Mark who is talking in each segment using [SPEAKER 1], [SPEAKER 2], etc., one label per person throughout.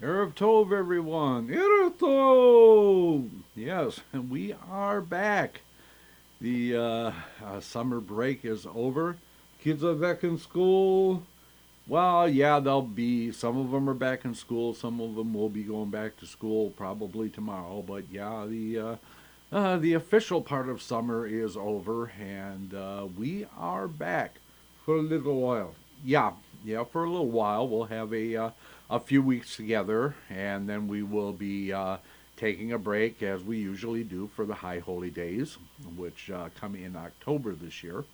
[SPEAKER 1] Erev Tov, everyone. Erev Tov. Yes, and we are back. The summer break is over. Kids are back in school. Well, yeah, they'll be. Some of them are back in school. Some of them will be going back to school probably tomorrow. But yeah, the official part of summer is over, and we are back for a little while. Yeah, for a little while. We'll have a few weeks together, and then we will be taking a break as we usually do for the High Holy Days, which come in October this year.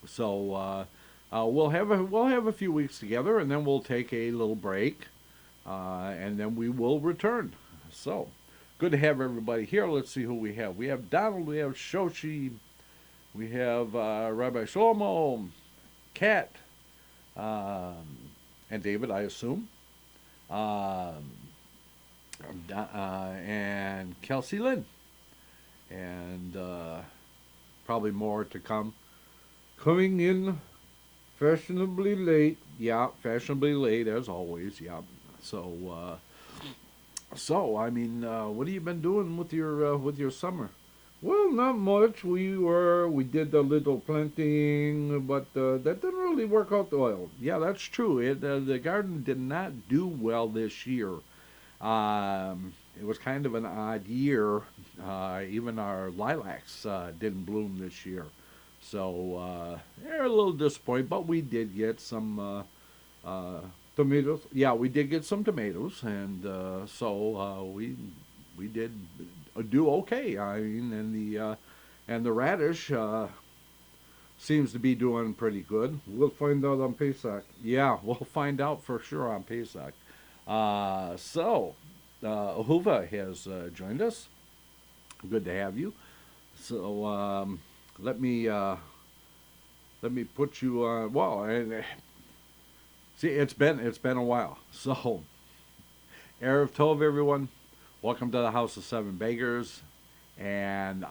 [SPEAKER 1] So we'll have a few weeks together, and then we'll take a little break, and then we will return. So good to have everybody here. Let's see who we have. We have Donald. We have Shoshi. We have Rabbi Shlomo, Kat, and David, I assume, um, and Kelsey Lynn, and probably more to come. Coming in fashionably late. Yeah, fashionably late as always. Yeah. So, I mean, what have you been doing with your summer? Well, not much. We did a little planting, but that didn't really work out well. Yeah, that's true. The garden did not do well this year. It was kind of an odd year. Even our lilacs didn't bloom this year. So they're a little disappointed, but we did get some tomatoes. Yeah, we did get some tomatoes, and we did do okay. I mean, and the radish seems to be doing pretty good. We'll find out on Pesach. Yeah, we'll find out for sure on Pesach. Ahuva has joined us. Good to have you. So let me put you on. Well, and see, it's been a while. So, Erev Tov, everyone. Welcome to the House of Seven Beggars, and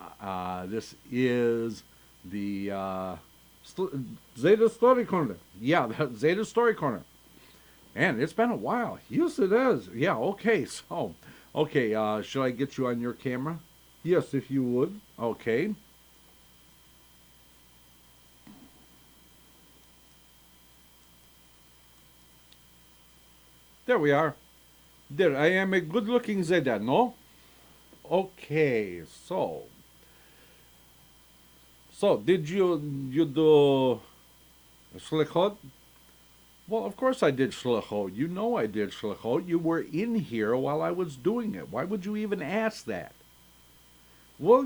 [SPEAKER 1] this is the Zeyde Story Corner. Yeah, the Zeyde Story Corner. And it's been a while. Yes, it is. Yeah, okay. So, okay, should I get you on your camera? Yes, if you would. Okay. There we are. There, I am a good-looking Zayda, no? Okay, so did you do shlichot? Well, of course I did shlichot. You know I did shlichot. You were in here while I was doing it. Why would you even ask that? Well,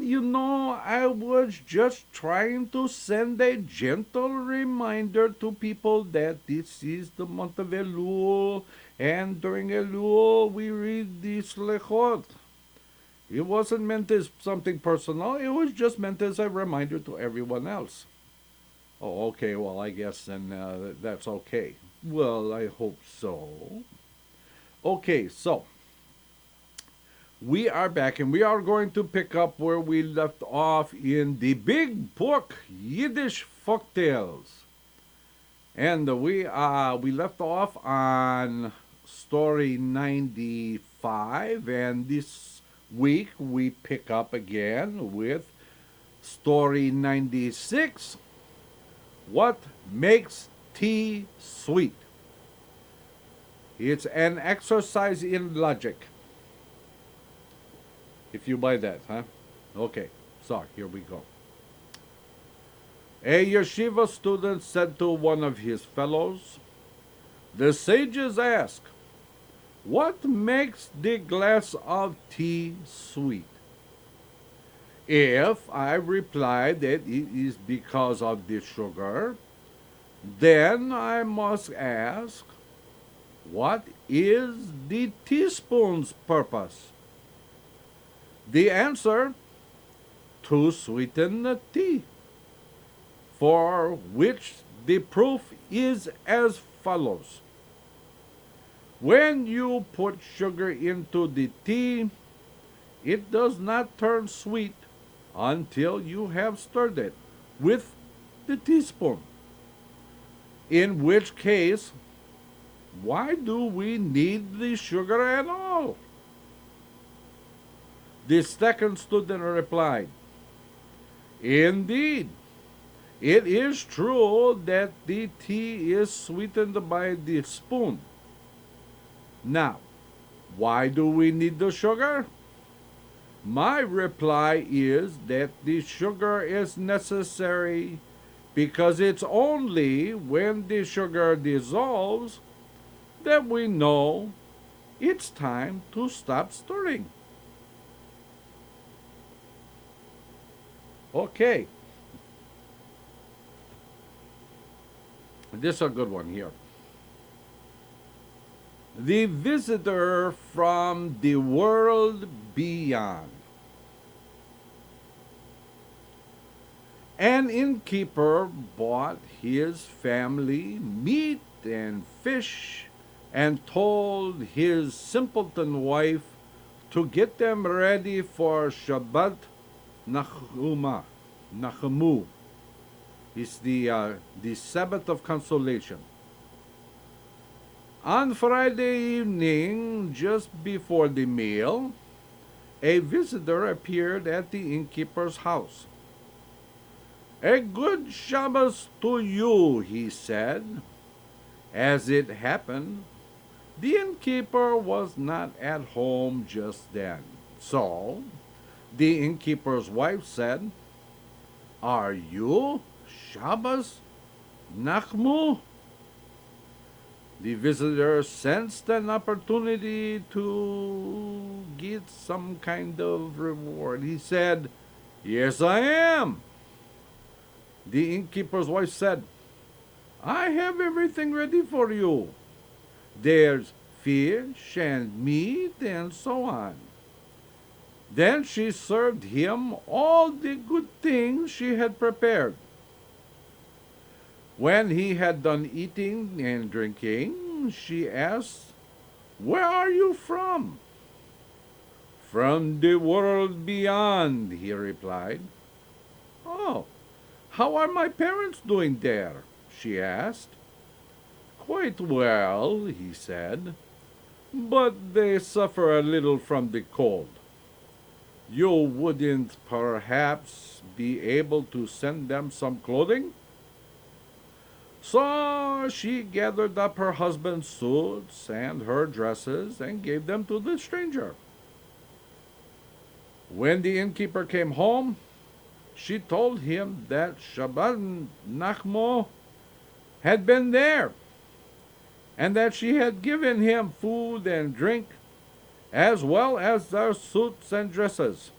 [SPEAKER 1] I was just trying to send a gentle reminder to people that this is the month of Elul, and during Elul we read the Slechot. It wasn't meant as something personal, it was just meant as a reminder to everyone else. Oh, okay, well, I guess then that's okay. Well, I hope so. Okay, so we are back, and we are going to pick up where we left off in the big book, Yiddish folktales. And we left off on story 95, and this week we pick up again with story 96. What makes tea sweet? It's an exercise in logic. If you buy that, huh? Okay, so here we go. A yeshiva student said to one of his fellows, "The sages ask, what makes the glass of tea sweet? If I reply that it is because of the sugar, then I must ask, what is the teaspoon's purpose? The answer, to sweeten the tea, for which the proof is as follows. When you put sugar into the tea, it does not turn sweet until you have stirred it with the teaspoon, in which case Why do we need the sugar at all? The second student replied, Indeed, it is true that the tea is sweetened by the spoon. Now, why do we need the sugar? My reply is that the sugar is necessary because it's only when the sugar dissolves that we know it's time to stop stirring. Okay, this is a good one here. The visitor from the world beyond. An innkeeper bought his family meat and fish and told his simpleton wife to get them ready for Shabbat Nachamu. It's the Sabbath of Consolation. On Friday evening, just before the meal, a visitor appeared at the innkeeper's house. A good Shabbos to you, he said. As it happened, the innkeeper was not at home just then. So, the innkeeper's wife said, Are you Shabbos Nachmu? The visitor sensed an opportunity to get some kind of reward. He said, Yes, I am. The innkeeper's wife said, I have everything ready for you. There's fish and meat and so on. Then she served him all the good things she had prepared. When he had done eating and drinking, she asked, Where are you from? From the world beyond, he replied. Oh, how are my parents doing there? She asked. Quite well, he said, but they suffer a little from the cold. You wouldn't perhaps be able to send them some clothing? So she gathered up her husband's suits and her dresses and gave them to the stranger. When the innkeeper came home, she told him that Shabbat Nachmo had been there and that she had given him food and drink as well as their suits and dresses.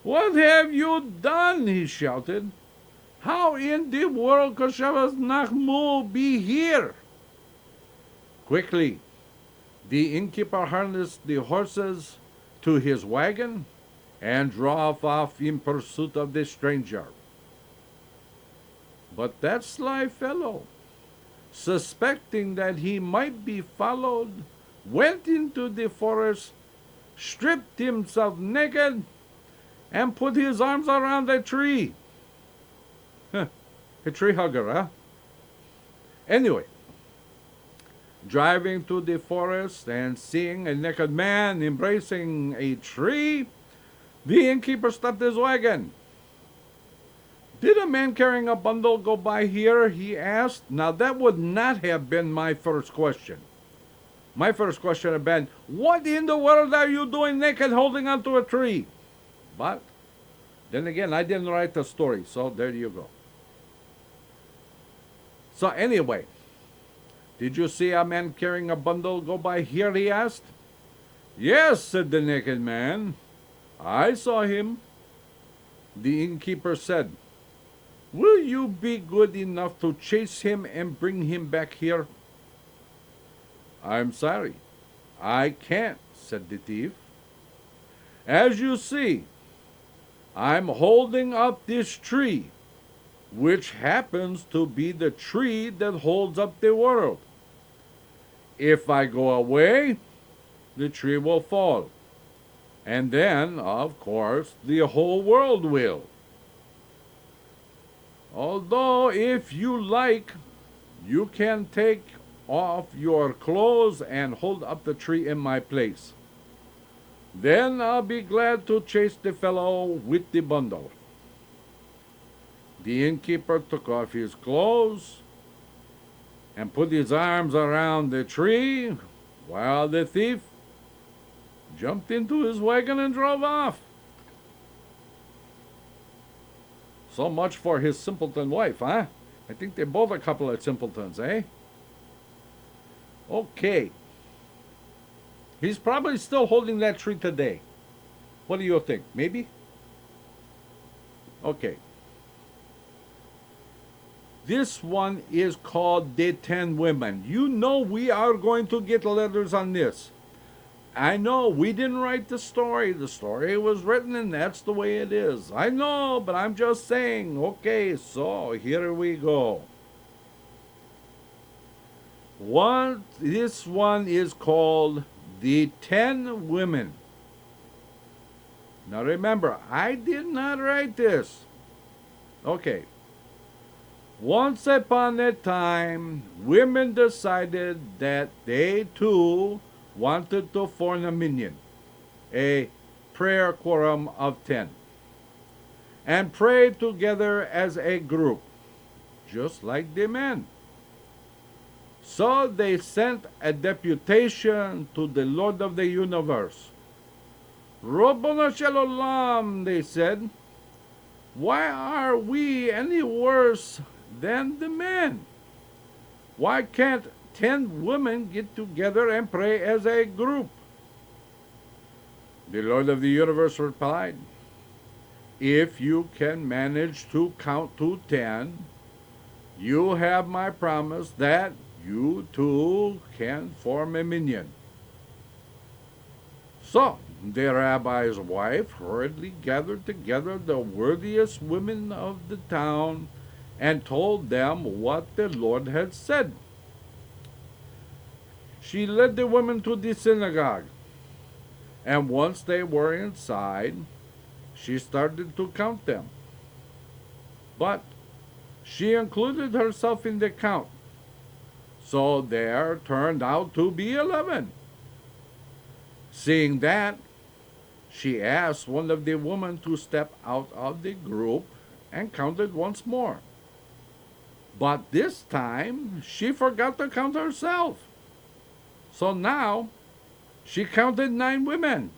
[SPEAKER 1] What have you done? He shouted. How in the world could Shabbat Nachmu be here? Quickly, the innkeeper harnessed the horses to his wagon and drove off in pursuit of the stranger. But that sly fellow, suspecting that he might be followed, went into the forest, stripped himself naked, and put his arms around a tree. A tree hugger, huh? Anyway, driving to the forest and seeing a naked man embracing a tree, the innkeeper stopped his wagon. Did a man carrying a bundle go by here? He asked. Now, that would not have been my first question. My first question would have been, what in the world are you doing naked holding onto a tree? But, then again, I didn't write the story, so there you go. So anyway, did you see a man carrying a bundle go by here, he asked. Yes, said the naked man. I saw him. The innkeeper said, Will you be good enough to chase him and bring him back here? I'm sorry, I can't, said the thief. As you see, I'm holding up this tree, which happens to be the tree that holds up the world. If I go away, the tree will fall. And then, of course, the whole world will. Although, if you like, you can take off your clothes and hold up the tree in my place. Then I'll be glad to chase the fellow with the bundle." The innkeeper took off his clothes and put his arms around the tree while the thief jumped into his wagon and drove off. So much for his simpleton wife, huh? I think they're both a couple of simpletons, eh? Okay. He's probably still holding that tree today. What do you think? Maybe? Okay. This one is called The 10 Women. You know we are going to get letters on this. I know we didn't write the story. The story was written and that's the way it is. I know, but I'm just saying. Okay, so here we go. This one is called The 10 Women. Now remember, I did not write this. Okay. Once upon a time, women decided that they too wanted to form a minyan, a prayer quorum of 10, and pray together as a group, just like the men. So they sent a deputation to the Lord of the universe. "Rabbanu shel olam," they said, "why are we any worse than the men? Why can't 10 women get together and pray as a group?" The Lord of the universe replied, "If you can manage to count to 10, you have my promise that you too can form a minyan." So the rabbi's wife hurriedly gathered together the worthiest women of the town and told them what the Lord had said. She led the women to the synagogue, and once they were inside, she started to count them. But she included herself in the count, so there turned out to be 11. Seeing that, she asked one of the women to step out of the group and counted once more. But this time, she forgot to count herself. So now, she counted 9 women.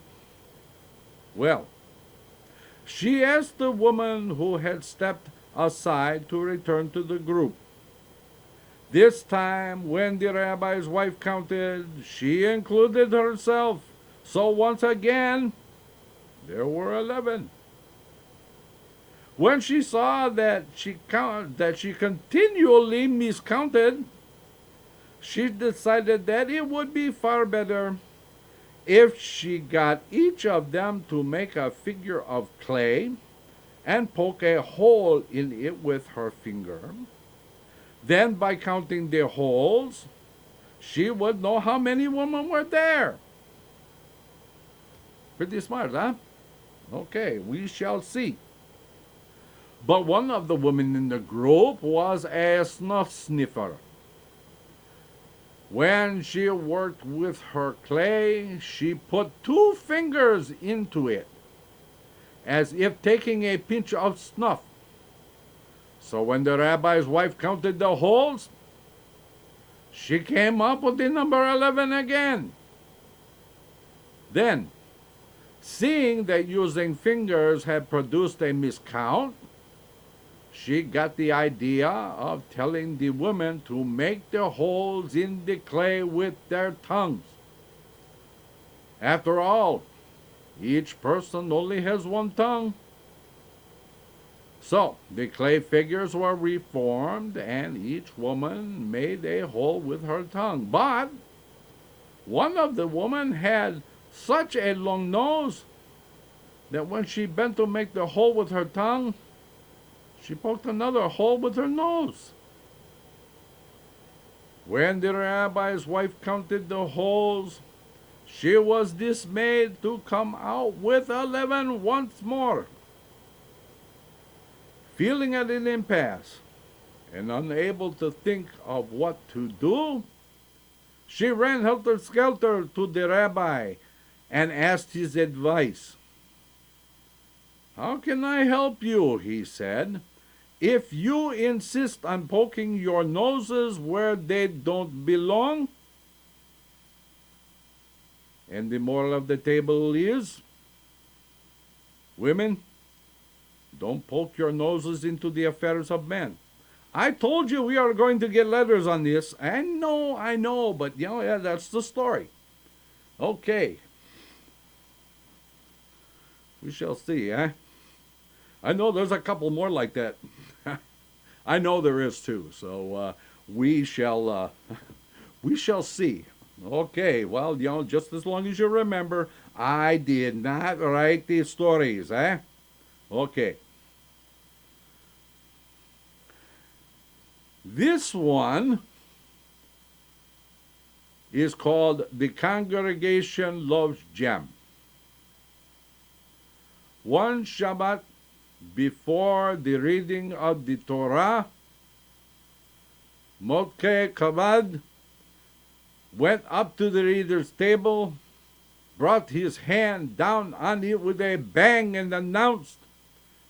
[SPEAKER 1] Well, she asked the woman who had stepped aside to return to the group. This time, when the rabbi's wife counted, she included herself. So once again, there were 11. When she saw that she continually miscounted, she decided that it would be far better if she got each of them to make a figure of clay and poke a hole in it with her finger. Then, by counting the holes, she would know how many women were there. Pretty smart, huh? Okay, we shall see. But one of the women in the group was a snuff sniffer. When she worked with her clay, she put 2 fingers into it, as if taking a pinch of snuff. So when the rabbi's wife counted the holes, she came up with the number 11 again. Then, seeing that using fingers had produced a miscount, she got the idea of telling the women to make the holes in the clay with their tongues. After all, each person only has 1 tongue. So the clay figures were reformed, and each woman made a hole with her tongue. But one of the women had such a long nose that when she bent to make the hole with her tongue, she poked another hole with her nose. When the rabbi's wife counted the holes, she was dismayed to come out with 11 once more. Feeling at an impasse and unable to think of what to do, She ran helter-skelter to the rabbi and asked his advice. "How can I help you?" he said. "If you insist on poking your noses where they don't belong." And the moral of the table is, women, don't poke your noses into the affairs of men. I told you we are going to get letters on this. I know, but yeah, that's the story. Okay. We shall see, eh? I know there's a couple more like that. I know there is too. So we shall see. Okay, well, just as long as you remember, I did not write these stories, eh? Okay. This one is called The Congregation Loves Jam. One Shabbat before the reading of the Torah, Mordechai Kabad went up to the reader's table, brought his hand down on it with a bang, and announced,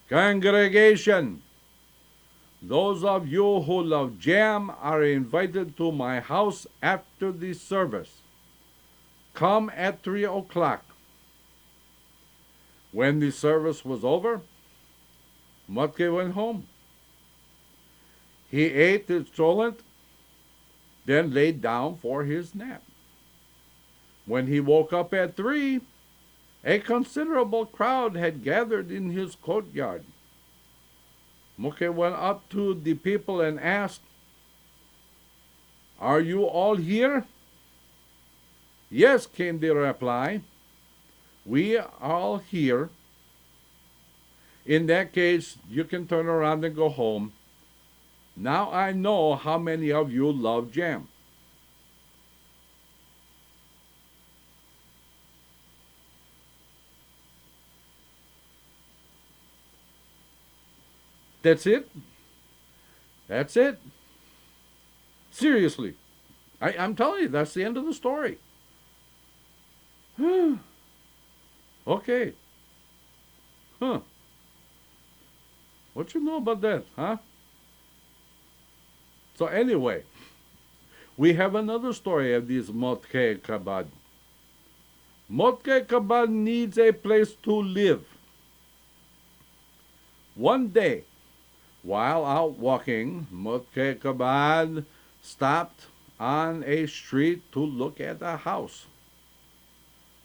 [SPEAKER 1] "Congregation, those of you who love jam are invited to my house after the service. Come at 3 o'clock. When the service was over, Mordechai went home. He ate his cholent, then laid down for his nap. When he woke up at 3, a considerable crowd had gathered in his courtyard. Mordechai went up to the people and asked, "Are you all here?" "Yes," came the reply. "We are all here." "In that case, you can turn around and go home. Now I know how many of you love jam." That's it? That's it. Seriously. I'm telling you, that's the end of the story. Okay. Huh. What you know about that, huh? So anyway, we have another story of this Mordechai Kabad. Mordechai Kabad needs a place to live. One day, while out walking, Mordechai Kabad stopped on a street to look at a house.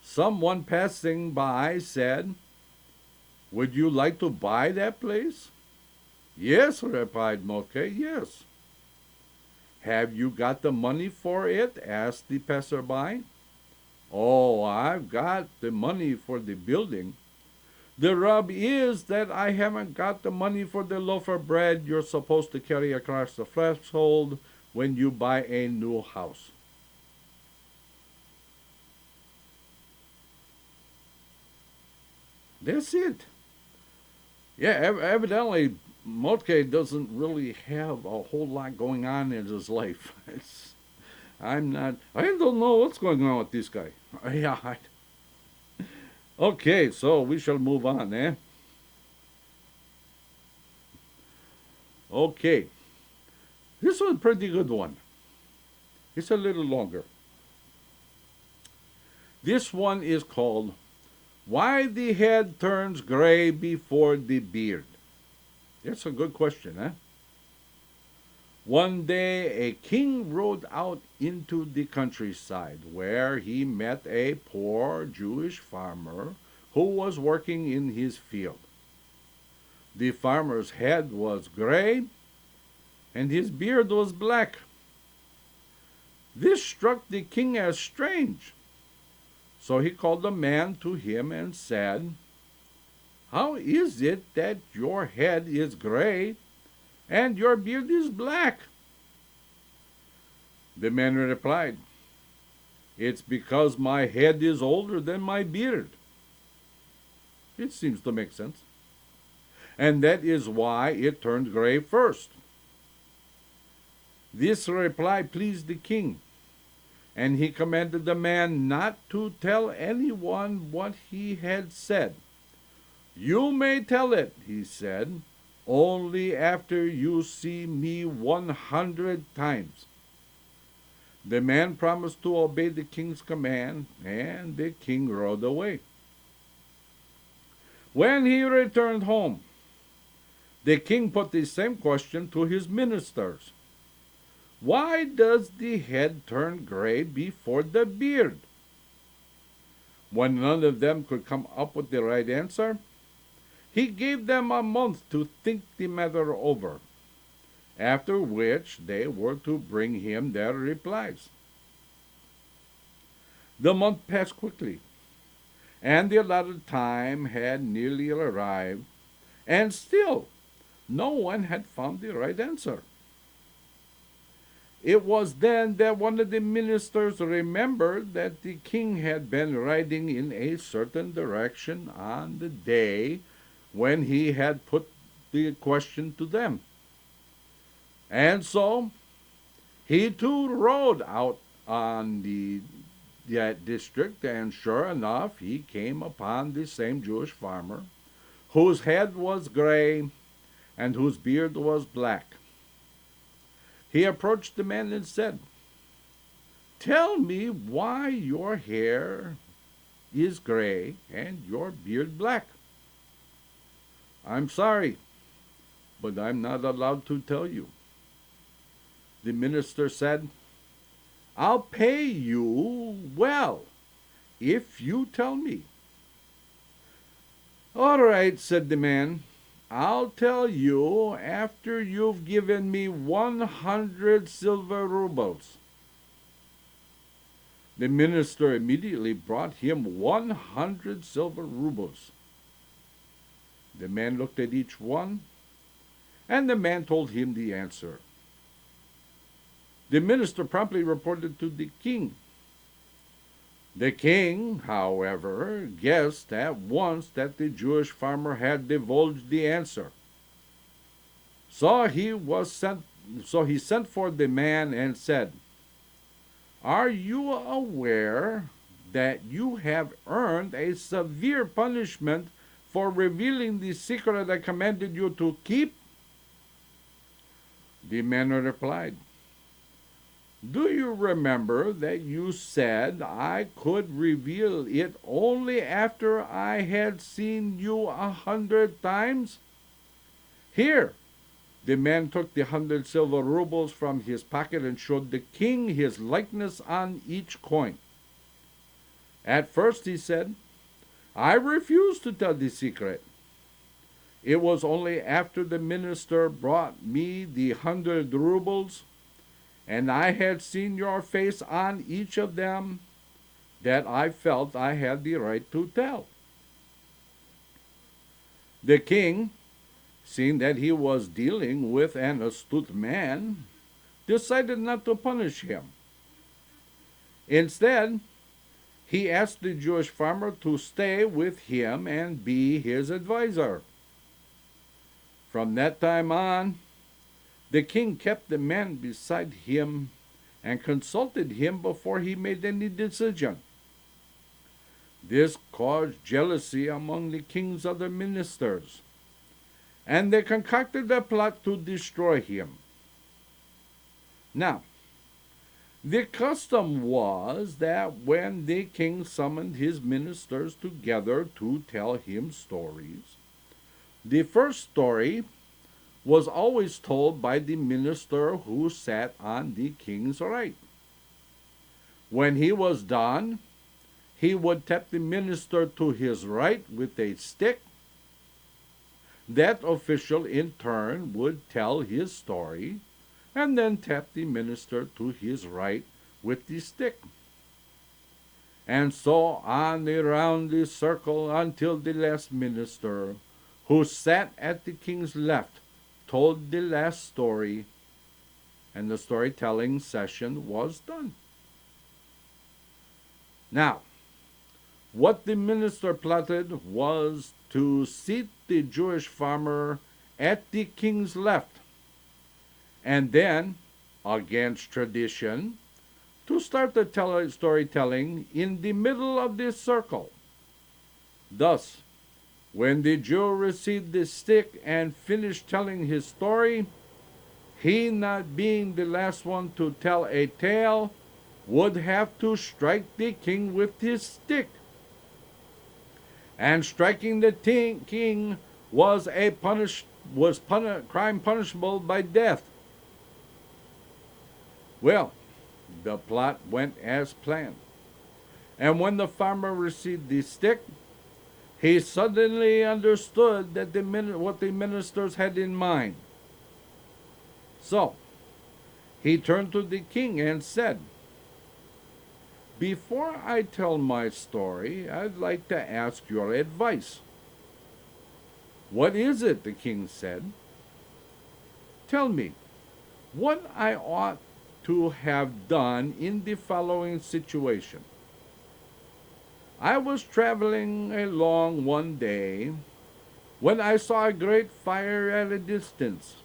[SPEAKER 1] Someone passing by said, "Would you like to buy that place?" "Yes," replied Mordechai, "yes." "Have you got the money for it?" asked the passerby. "Oh, I've got the money for the building. The rub is that I haven't got the money for the loaf of bread you're supposed to carry across the threshold when you buy a new house." That's it. Yeah, evidently Mordechai doesn't really have a whole lot going on in his life. I don't know what's going on with this guy. Yeah. Okay, so we shall move on, eh? Okay. This was a pretty good one. It's a little longer. This one is called "Why the Head Turns Gray Before the Beard." That's a good question, eh? One day a king rode out into the countryside where he met a poor Jewish farmer who was working in his field. The farmer's head was gray and his beard was black. This struck the king as strange. So he called the man to him and said, "How is it that your head is gray and your beard is black?" The man replied, "It's because my head is older than my beard." It seems to make sense. "And that is why it turned gray first." This reply pleased the king, and he commanded the man not to tell anyone what he had said. "You may tell it," he said, "only after you see me 100 times." The man promised to obey the king's command, and the king rode away. When he returned home, the king put the same question to his ministers. "Why does the head turn gray before the beard?" When none of them could come up with the right answer, he gave them a month to think the matter over, after which they were to bring him their replies. The month passed quickly, and the allotted time had nearly arrived, and still no one had found the right answer. It was then that one of the ministers remembered that the king had been riding in a certain direction on the day when he had put the question to them. And so he too rode out on that district, and sure enough, he came upon the same Jewish farmer whose head was gray and whose beard was black. He approached the man and said, "Tell me why your hair is gray and your beard black." "I'm sorry, but I'm not allowed to tell you." The minister said, "I'll pay you well if you tell me." "All right," said the man, "I'll tell you after you've given me 100 silver rubles." The minister immediately brought him 100 silver rubles. The man looked at each one, and the man told him the answer. The minister promptly reported to the king. The king, however, guessed at once that the Jewish farmer had divulged the answer. So he sent for the man and said, "Are you aware that you have earned a severe punishment for revealing the secret I commanded you to keep?" The man replied, "Do you remember that you said I could reveal it only after I had seen you 100 times? Here." The man took the 100 silver rubles from his pocket and showed the king his likeness on each coin. At first he said, "I refused to tell the secret." It was only after the minister brought me the 100 rubles and I had seen your face on each of them that I felt I had the right to tell. The king, seeing that he was dealing with an astute man, decided not to punish him. Instead, he asked the Jewish farmer to stay with him and be his advisor. From that time on, the king kept the man beside him and consulted him before he made any decision. This caused jealousy among the king's other ministers, and they concocted a plot to destroy him. Now, the custom was that when the king summoned his ministers together to tell him stories, the first story was always told by the minister who sat on the king's right. When he was done, he would tap the minister to his right with a stick. That official in turn would tell his story and then tap the minister to his right with the stick. And so on around the circle until the last minister, who sat at the king's left, told the last story, and the storytelling session was done. Now, what the minister plotted was to seat the Jewish farmer at the king's left, and then, against tradition, to start the storytelling in the middle of this circle. Thus, when the Jew received the stick and finished telling his story, he, not being the last one to tell a tale, would have to strike the king with his stick. And striking the king was a crime punishable by death. Well, the plot went as planned. And when the farmer received the stick, he suddenly understood that what the ministers had in mind. So, he turned to the king and said, "Before I tell my story, I'd like to ask your advice." "What is it?" the king said. "Tell me what I ought to have done in the following situation. I was traveling along one day when I saw a great fire at a distance,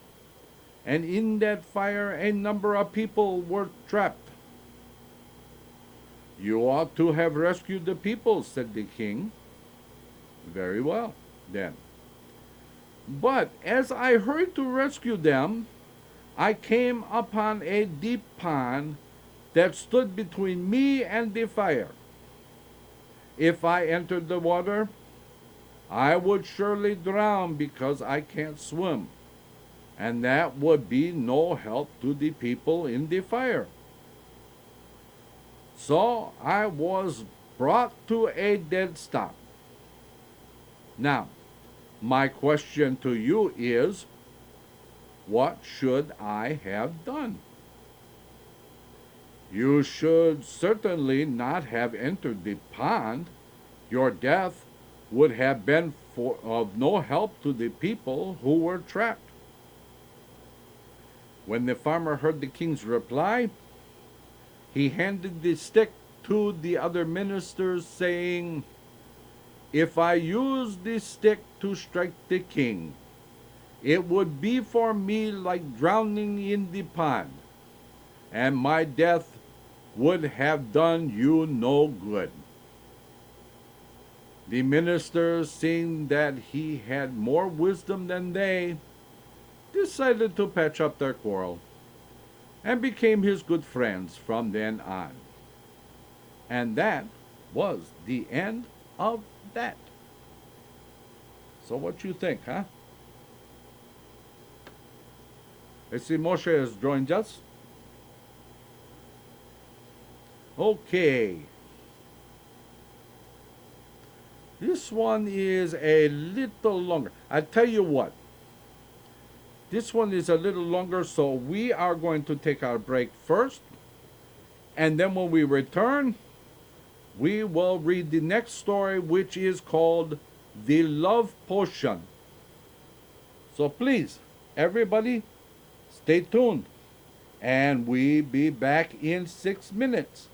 [SPEAKER 1] and in that fire a number of people were trapped." "You ought to have rescued the people," said the king. "Very well, then. But as I hurried to rescue them, I came upon a deep pond that stood between me and the fire. If I entered the water, I would surely drown because I can't swim, and that would be no help to the people in the fire. So I was brought to a dead stop. Now, my question to you is, what should I have done?" "You should certainly not have entered the pond. Your death would have been of no help to the people who were trapped." When the farmer heard the king's reply, he handed the stick to the other ministers, saying, "If I use this stick to strike the king, it would be for me like drowning in the pond, and my death would have done you no good." The ministers, seeing that he had more wisdom than they, decided to patch up their quarrel, and became his good friends from then on. And that was the end of that. So what you think, huh? I see Moshe has joined us. Okay. This one is a little longer. I tell you what. This one is a little longer, so we are going to take our break first. And then when we return, we will read the next story, which is called The Love Potion. So please, everybody, stay tuned, and we'll be back in 6 minutes.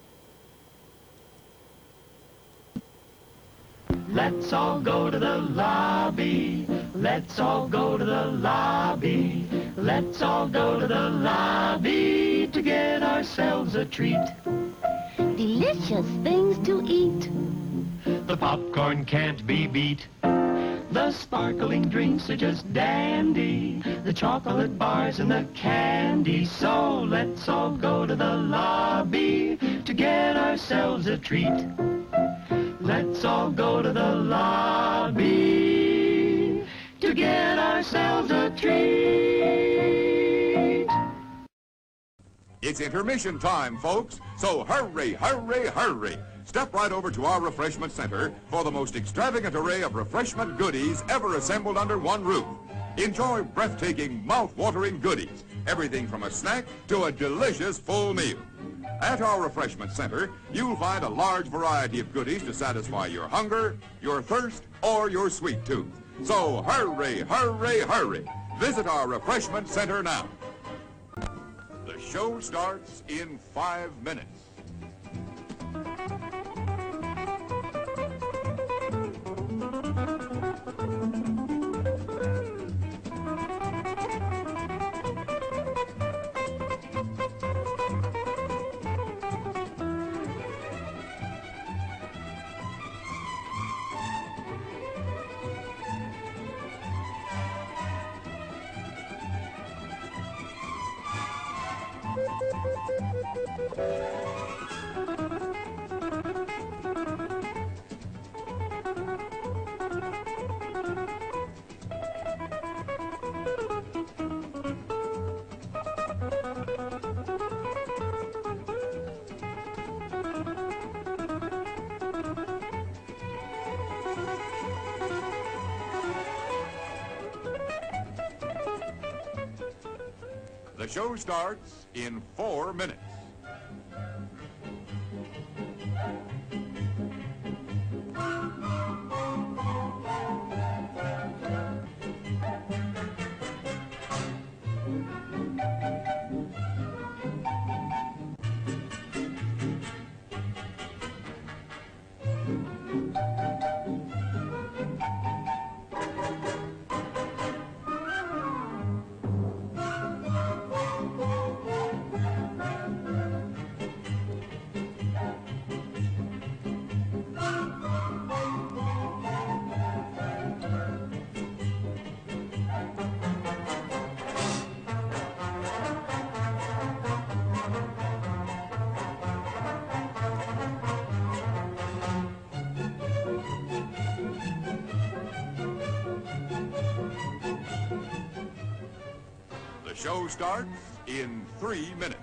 [SPEAKER 2] Let's all go to the lobby. Let's all go to the lobby. Let's all go to the lobby to get ourselves a treat.
[SPEAKER 3] Delicious things to eat.
[SPEAKER 2] The popcorn can't be beat. The sparkling drinks are just dandy. The chocolate bars and the candy. So let's all go to the lobby to get ourselves a treat. Let's all go to the lobby to get ourselves a treat.
[SPEAKER 4] It's intermission time, folks, so hurry, hurry, hurry. Step right over to our refreshment center for the most extravagant array of refreshment goodies ever assembled under one roof. Enjoy breathtaking, mouth-watering goodies, everything from a snack to a delicious full meal. At our refreshment center, you'll find a large variety of goodies to satisfy your hunger, your thirst, or your sweet tooth. So hurry, hurry, hurry. Visit our refreshment center now. The show starts in 5 minutes. The show starts in 4 minutes. The show starts in 3 minutes.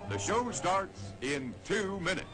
[SPEAKER 4] The show starts in 2 minutes.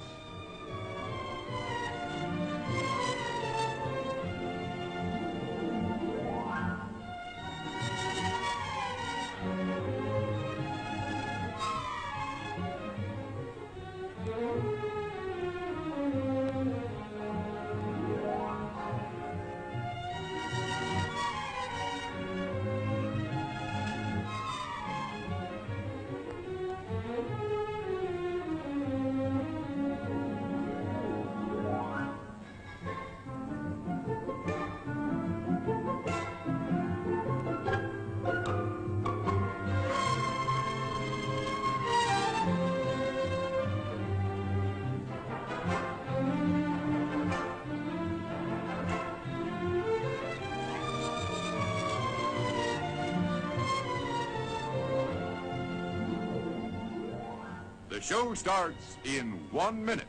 [SPEAKER 4] The show starts in 1 minute.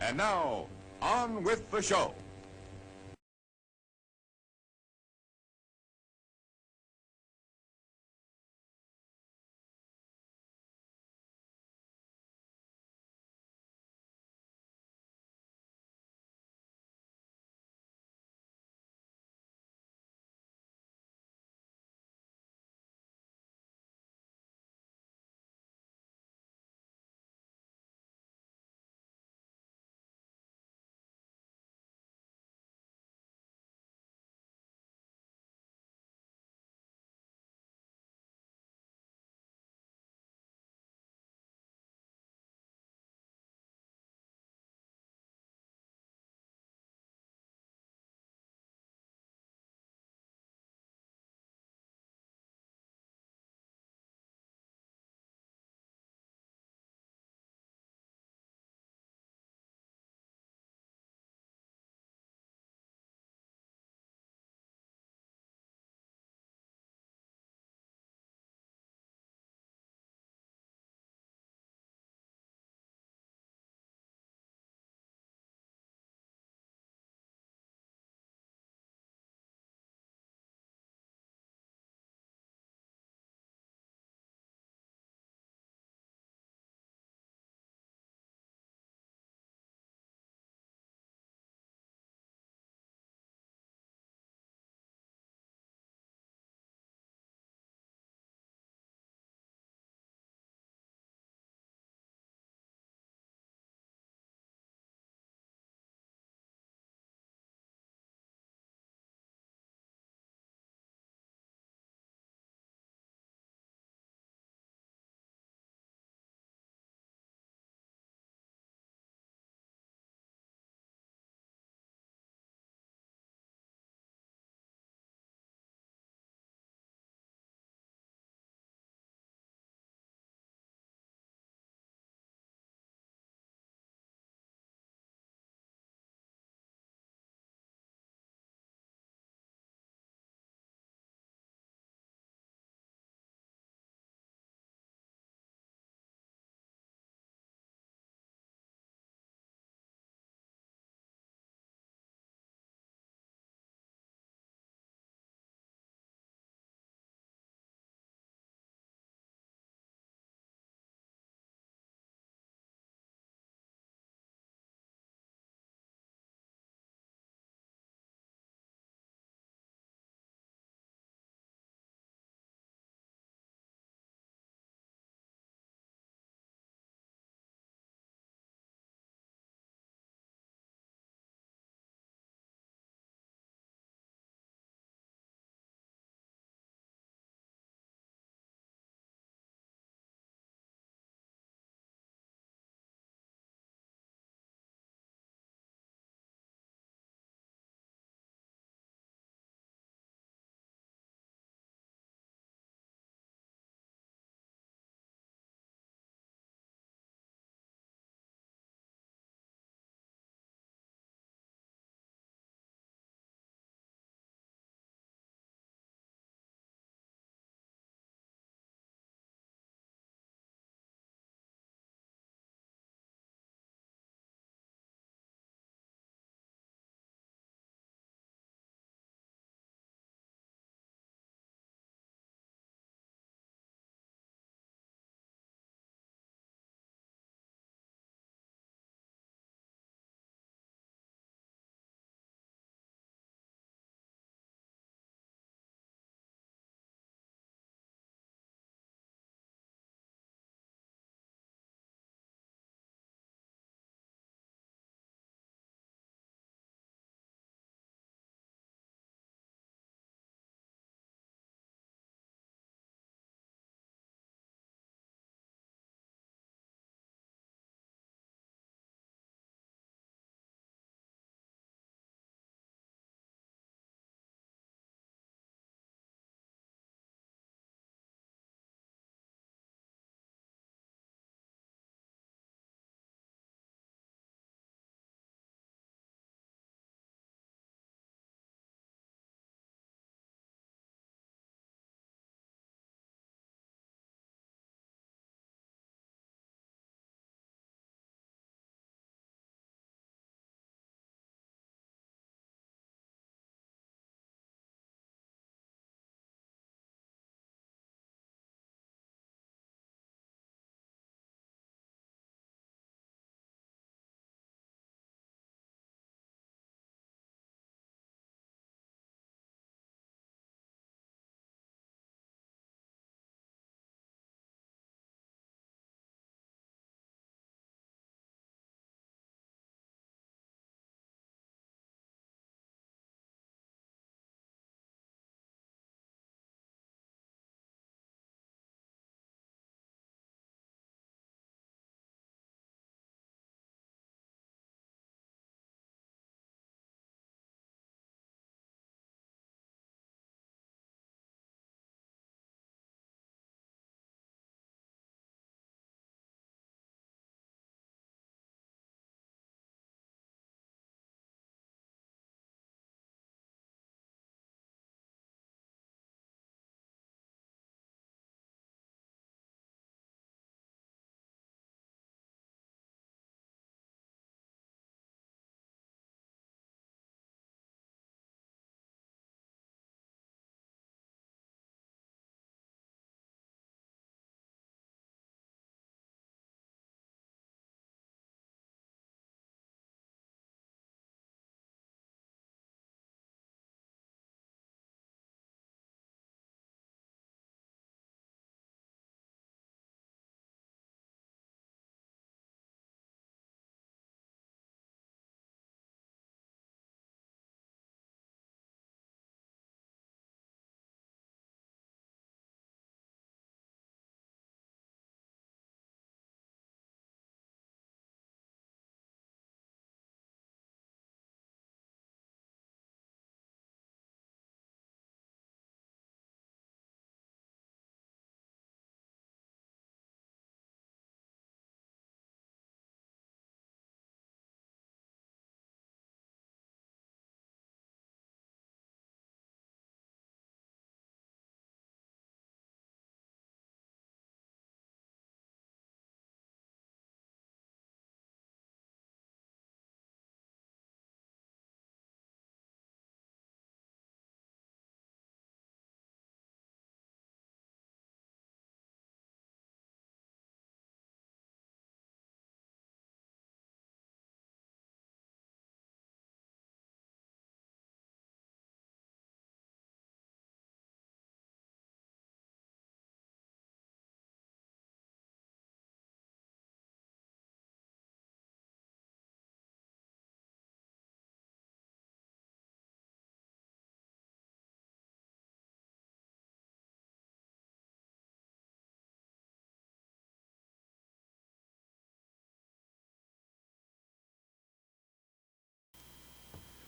[SPEAKER 4] And now, on with the show.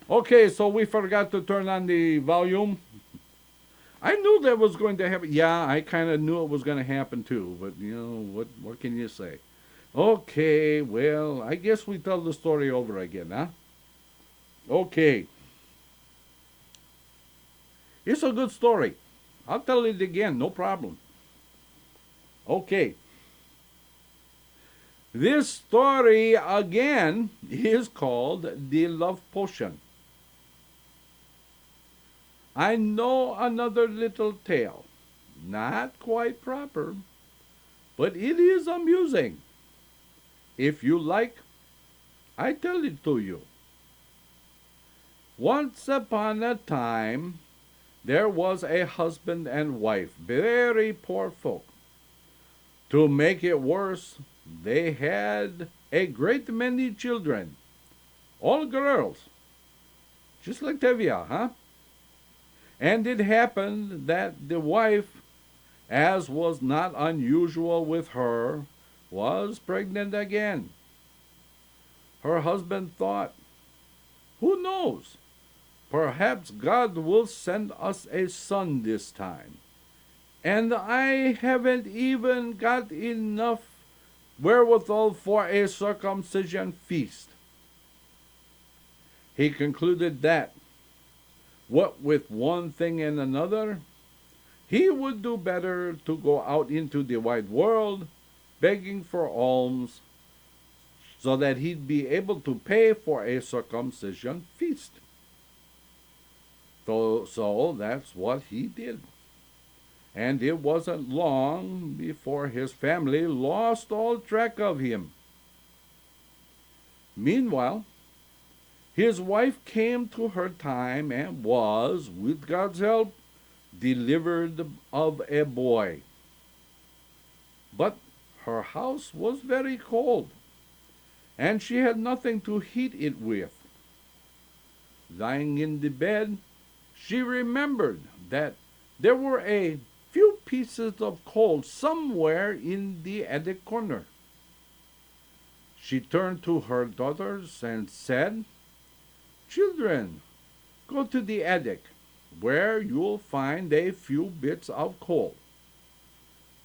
[SPEAKER 1] Okay, so we forgot to turn on the volume. I knew that was going to happen. Yeah, I kind of knew it was going to happen too, but you know, what can you say? Okay, well, I guess we tell the story over again, huh? Okay. It's a good story. I'll tell it again, no problem. Okay. This story again is called The Love Potion. I know another little tale. Not quite proper, but it is amusing. If you like, I tell it to you. Once upon a time, there was a husband and wife, very poor folk. To make it worse, they had a great many children, all girls, just like Tevya, huh? And it happened that the wife, as was not unusual with her, was pregnant again. Her husband thought, who knows? Perhaps God will send us a son this time. And I haven't even got enough wherewithal for a circumcision feast. He concluded that, what with one thing and another, he would do better to go out into the wide world begging for alms so that he'd be able to pay for a circumcision feast. So that's what he did. And it wasn't long before his family lost all track of him. Meanwhile, his wife came to her time and was, with God's help, delivered of a boy. But her house was very cold, and she had nothing to heat it with. Lying in the bed, she remembered that there were a few pieces of coal somewhere in the attic corner. She turned to her daughters and said, "Children, go to the attic, where you'll find a few bits of coal.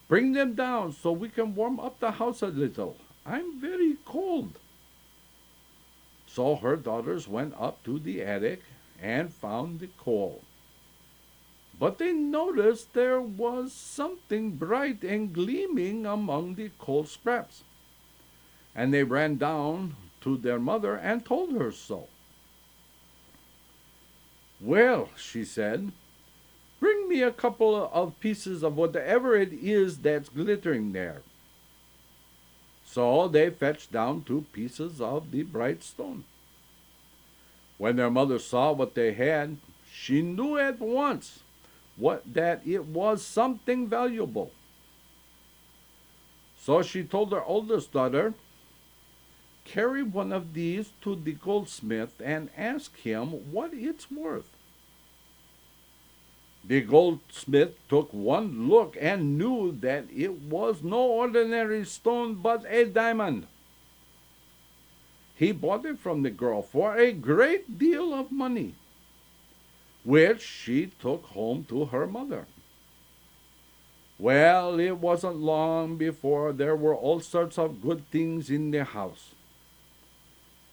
[SPEAKER 1] Bring them down so we can warm up the house a little. I'm very cold." So her daughters went up to the attic and found the coal. But they noticed there was something bright and gleaming among the coal scraps, and they ran down to their mother and told her so. "Well," she said, "bring me a couple of pieces of whatever it is that's glittering there." So they fetched down 2 pieces of the bright stone. When their mother saw what they had, she knew at once that it was something valuable. So she told her oldest daughter, "Carry one of these to the goldsmith and ask him what it's worth." The goldsmith took one look and knew that it was no ordinary stone but a diamond. He bought it from the girl for a great deal of money, which she took home to her mother. Well, it wasn't long before there were all sorts of good things in the house,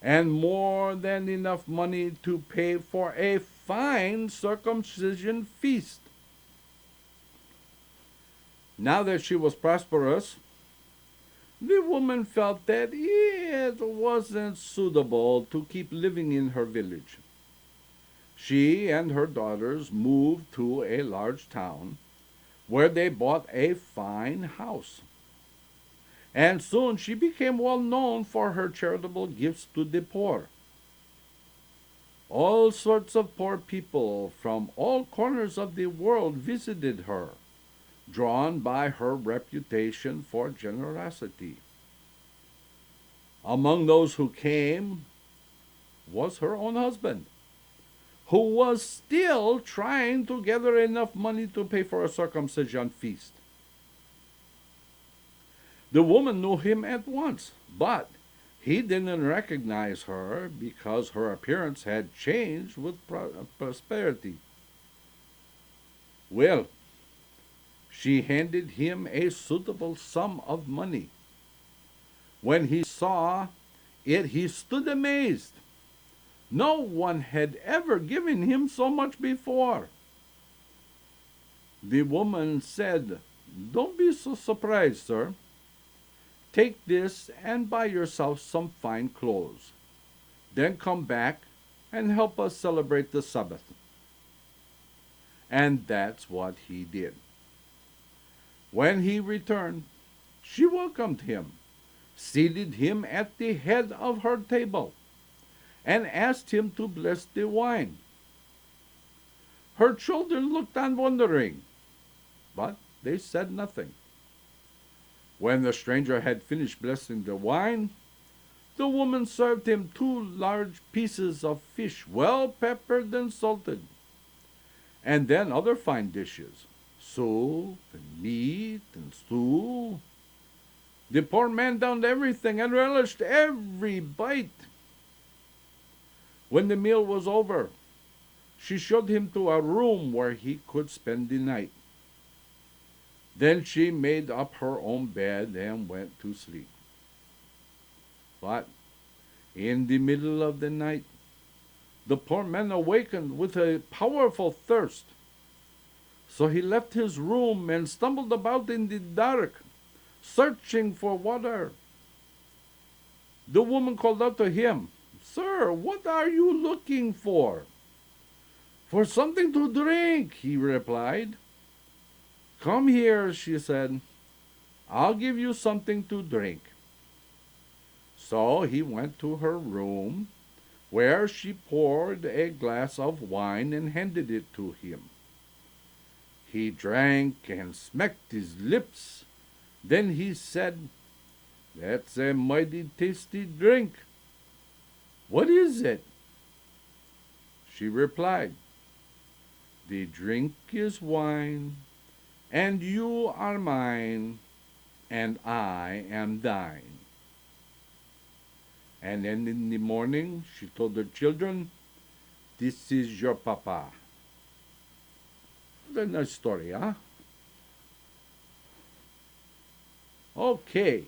[SPEAKER 1] and more than enough money to pay for a fine circumcision feast. Now that she was prosperous, the woman felt that it wasn't suitable to keep living in her village. She and her daughters moved to a large town, where they bought a fine house. And soon she became well known for her charitable gifts to the poor. All sorts of poor people from all corners of the world visited her, drawn by her reputation for generosity. Among those who came was her own husband, who was still trying to gather enough money to pay for a circumcision feast. The woman knew him at once, but He didn't recognize her because her appearance had changed with prosperity. Well, she handed him a suitable sum of money. When he saw it, he stood amazed. No one had ever given him so much before. The woman said, "Don't be so surprised, sir. Take this and buy yourself some fine clothes. Then come back and help us celebrate the Sabbath." And that's what he did. When he returned, she welcomed him, seated him at the head of her table, and asked him to bless the wine. Her children looked on wondering, but they said nothing. When the stranger had finished blessing the wine, the woman served him 2 large pieces of fish, well peppered and salted, and then other fine dishes, soup and meat and stew. The poor man downed everything and relished every bite. When the meal was over, she showed him to a room where he could spend the night. Then she made up her own bed and went to sleep. But in the middle of the night, the poor man awakened with a powerful thirst. So he left his room and stumbled about in the dark, searching for water. The woman called out to him, "Sir, what are you looking for?" "For something to drink," he replied. "Come here," she said. "I'll give you something to drink." So he went to her room, where she poured a glass of wine and handed it to him. He drank and smacked his lips. Then he said, "That's a mighty tasty drink. What is it?" She replied, "The drink is wine, and you are mine, and I am thine." And then in the morning she told her children, "This is your papa." What a nice story, huh? Okay.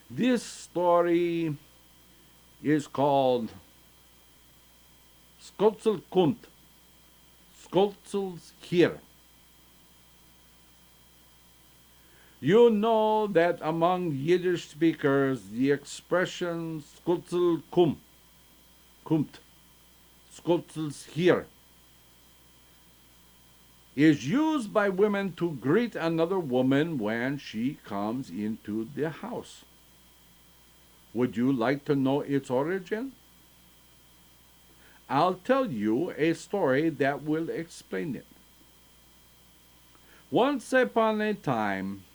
[SPEAKER 1] This story is called Skotselkunt. Skotsel's here. You know that among Yiddish speakers, the expression Skotselkum, kumt, Skotsel's here, is used by women to greet another woman when she comes into the house. Would you like to know its origin? I'll tell you a story that will explain it. Once upon a time,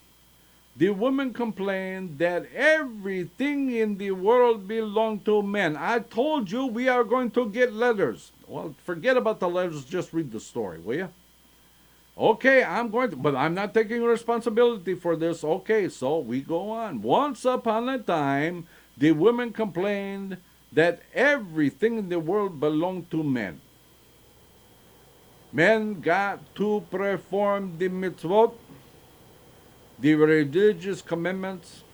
[SPEAKER 1] the woman complained that everything in the world belonged to men. "I told you we are going to get letters." Well, forget about the letters, just read the story, will you? "Okay, but I'm not taking responsibility for this." Okay, so we go on. Once upon a time, the women complained that everything in the world belonged to men. Men got to perform the mitzvot, the religious commandments.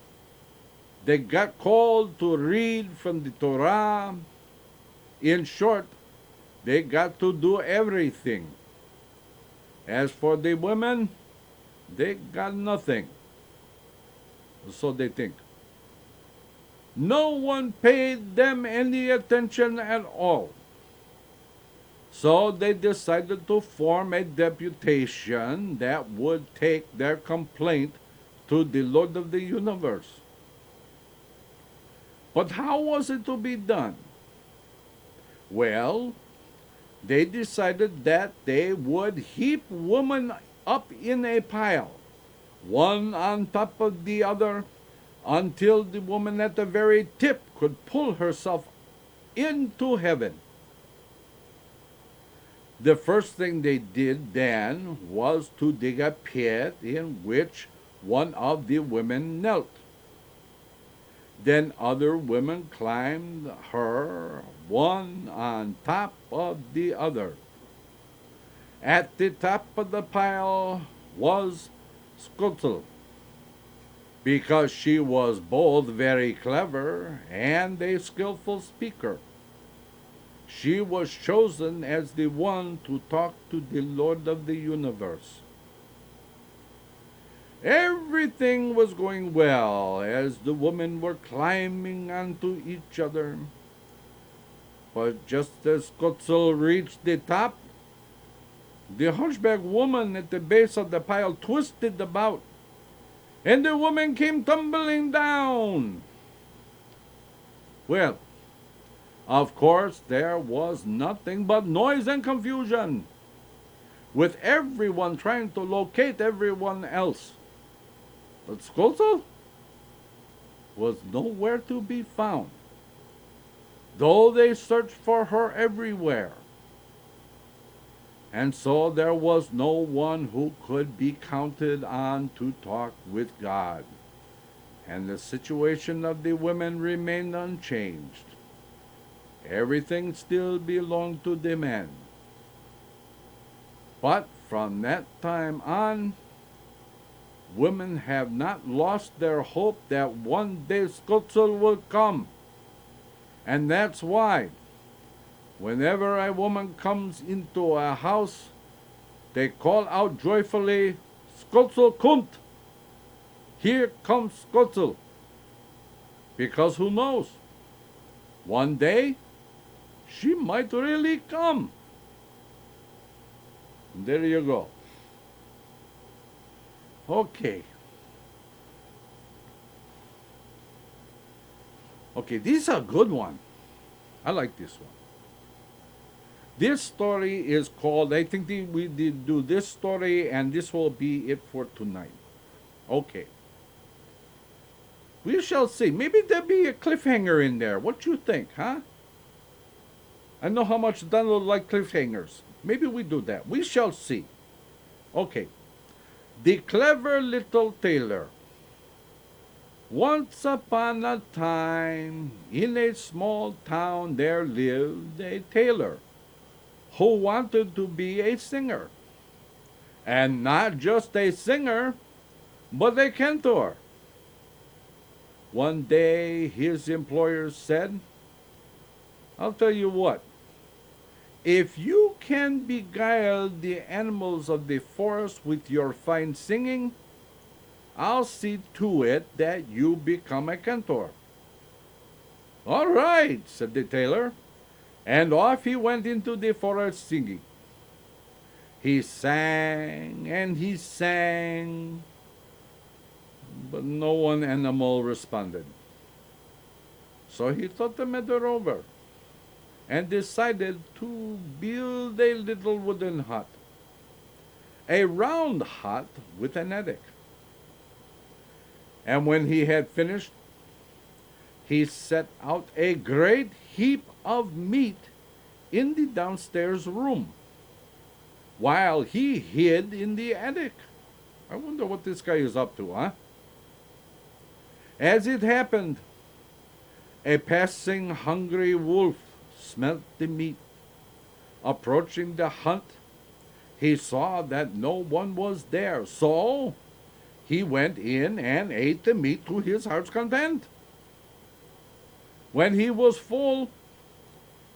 [SPEAKER 1] They got called to read from the Torah. In short, they got to do everything. As for the women, they got nothing. So they think. No one paid them any attention at all. So they decided to form a deputation that would take their complaint to the Lord of the universe. But how was it to be done? Well, they decided that they would heap women up in a pile, one on top of the other, until the woman at the very tip could pull herself into heaven. The first thing they did then was to dig a pit in which one of the women knelt. Then other women climbed her, one on top of the other. At the top of the pile was Skutzel, because she was both very clever and a skillful speaker. She was chosen as the one to talk to the Lord of the universe. Everything was going well as the women were climbing onto each other. But just as Skutzel reached the top, the hunchback woman at the base of the pile twisted about, and the woman came tumbling down. Well, of course, there was nothing but noise and confusion, with everyone trying to locate everyone else. But Skutzel was nowhere to be found, though they searched for her everywhere. And so there was no one who could be counted on to talk with God, and the situation of the women remained unchanged. Everything still belonged to the men. But from that time on, women have not lost their hope that one day Skutzel will come. And that's why, whenever a woman comes into a house, they call out joyfully, "Skutzel kommt!" Here comes Skutzel. Because who knows? One day, she might really come. There you go. Okay. Okay, this is a good one. I like this one. This story is called, I think we did do this story, and this will be it for tonight. Okay. We shall see. Maybe there'll be a cliffhanger in there. What you think, huh? I know how much Donald like cliffhangers. Maybe we do that. We shall see. Okay. The Clever Little Tailor. Once upon a time, in a small town there lived a tailor who wanted to be a singer. And not just a singer, but a cantor. One day his employer said, "I'll tell you what, if you can beguile the animals of the forest with your fine singing, I'll see to it that you become a cantor." "All right," said the tailor, and off he went into the forest singing. He sang and he sang, but no one animal responded. So he thought the matter over and decided to build a little wooden hut, a round hut with an attic. And when he had finished, he set out a great heap of meat in the downstairs room, while he hid in the attic. I wonder what this guy is up to, huh? As it happened, a passing hungry wolf smelt the meat. Approaching the hut, he saw that no one was there, so he went in and ate the meat to his heart's content. When he was full,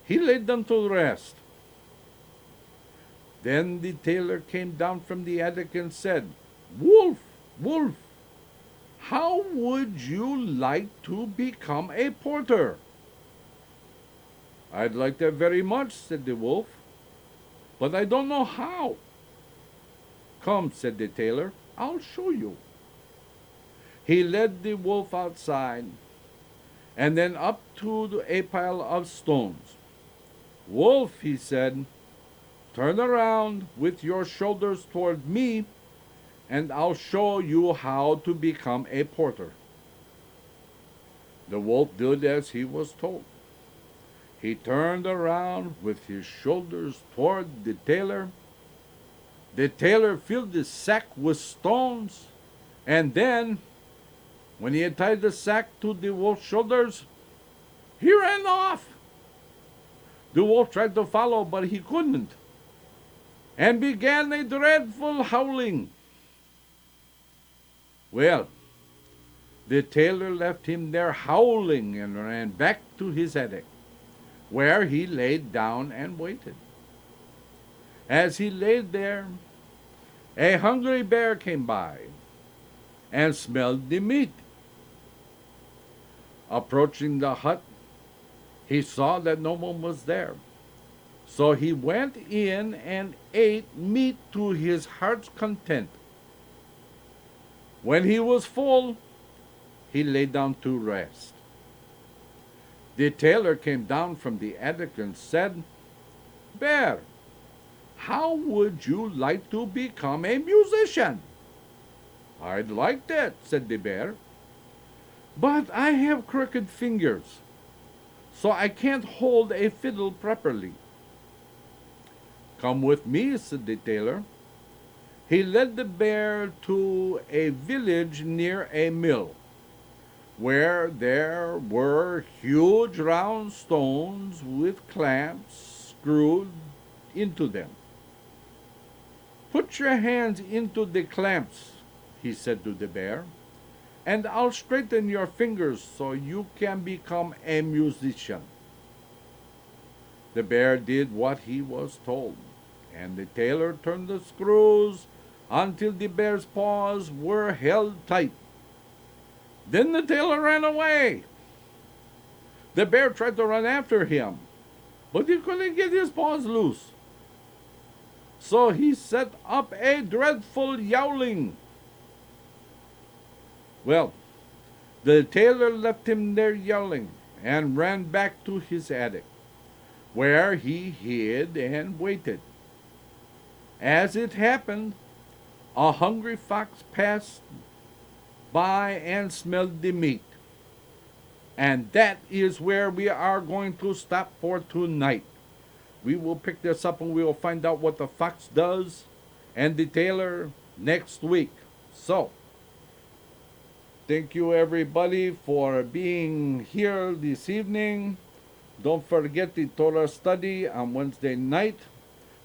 [SPEAKER 1] he laid them to rest. Then the tailor came down from the attic and said, "Wolf, wolf, how would you like to become a porter?" "I'd like that very much," said the wolf, "but I don't know how." "Come," said the tailor, "I'll show you." He led the wolf outside and then up to a pile of stones. "Wolf," he said, "turn around with your shoulders toward me, and I'll show you how to become a porter." The wolf did as he was told. He turned around with his shoulders toward the tailor. The tailor filled the sack with stones, and then, when he had tied the sack to the wolf's shoulders, he ran off. The wolf tried to follow, but he couldn't, and began a dreadful howling. Well, the tailor left him there howling and ran back to his attic, where he laid down and waited. As he lay there, a hungry bear came by and smelled the meat. Approaching the hut, he saw that no one was there. So he went in and ate meat to his heart's content. When he was full, he lay down to rest. The tailor came down from the attic and said, "Bear, how would you like to become a musician?" "I'd like that," said the bear, "but I have crooked fingers, so I can't hold a fiddle properly." "Come with me," said the tailor. He led the bear to a village near a mill, where there were huge round stones with clamps screwed into them. "Put your hands into the clamps," he said to the bear, "and I'll straighten your fingers so you can become a musician." The bear did what he was told, and the tailor turned the screws until the bear's paws were held tight. Then the tailor ran away. The bear tried to run after him, but he couldn't get his paws loose. So he set up a dreadful yowling. Well, the tailor left him there yowling and ran back to his attic, where he hid and waited. As it happened, a hungry fox passed by and smelled the meat. And that is where we are going to stop for tonight. We will pick this up and we will find out what the fox does and the tailor next week. So, thank you everybody for being here this evening. Don't forget the Torah study on Wednesday night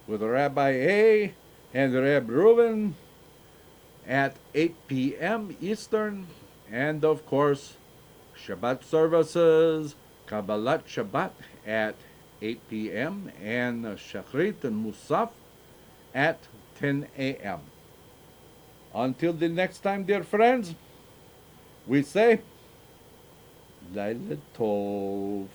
[SPEAKER 1] with Rabbi A and Reb Reuven at 8 p.m. Eastern. And of course, Shabbat services, Kabbalat Shabbat at 8 p.m. and Shachrit and Musaf at 10 a.m. Until the next time, dear friends, we say, Laila Tov.